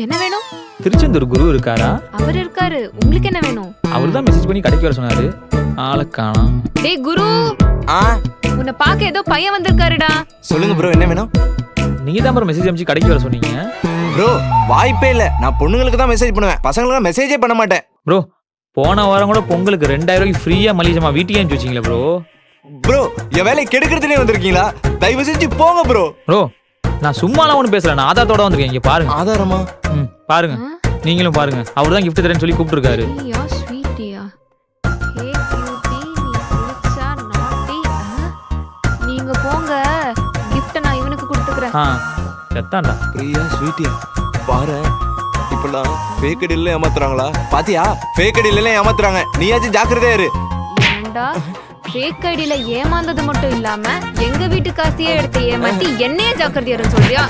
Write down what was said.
என்ன வேணும்? திருச்செந்தூர் குரு இருக்காரா? அவர் இருக்காரு. உங்களுக்கு என்ன வேணும்? அவர் தான் மெசேஜ் பண்ணி கடைக்கு வர சொன்னாரு. ஆளை காணோம். டேய் குரு, ஆ உன்னை பார்க்க ஏதோ பையன் வந்திருக்காருடா. சொல்லுங்க ப்ரோ, என்ன வேணும்? நீங்க தான் ப்ரோ மெசேஜ் அனுப்பிச்சு கடைக்கு வர சொன்னீங்க. ப்ரோ வாய்ப்பே இல்ல, நான் பொண்ணுங்களுக்கு தான் மெசேஜ் பண்ணுவேன், பசங்களுக்கு மெசேஜே பண்ண மாட்டேன். ப்ரோ போன வாரம் கூட பொங்கலுக்கு 2000 ரூபாய்க்கு ஃப்ரீயா மளிகை ஜாமான் வீட்டுக்கே அனுப்பிச்சு வச்சீங்களே ப்ரோ. ப்ரோ என் வேலையை கெடுக்கிறதுனே வந்திருக்கீங்களா? தயவு செஞ்சு போங்க ப்ரோ. ப்ரோ நான் சும்மாலாம் ஒன்றும் பேசல, நான் ஆதாரத்தோட வந்திருக்கேன். இங்க பாருங்க. ஆதாரமா? பாருங்க, நீங்களும் பாருங்க. அவர் தான் கிஃப்ட் தரேன்னு சொல்லி கூப்பிட்டுருக்காரு. ஐயா ஸ்வீட்டியா. ஹே கியூட்டி, நீ குளிச்சா நாட்டி. நீங்க போங்க, கிஃப்ட் நான் இவனுக்கு கொடுத்துக்கிறேன். செத்தாண்டா. பிரியா ஸ்வீட்டியா, பாரு இப்பெல்லாம் ஃபேக் ஐடியில ஏமாத்துறாங்களா? பாத்தியா, ஃபேக் ஐடியில ஏமாத்துறாங்க, நீயாச்சும் ஜாக்கிரதையா இரு. ஏண்டா ஃபேக் ஐடியில ஏமாந்தது மட்டும் இல்லாம எங்க வீட்டு காசியே எடுத்து ஏமாத்தி என்னையே ஜாக்கிரதையா சொல்றியா?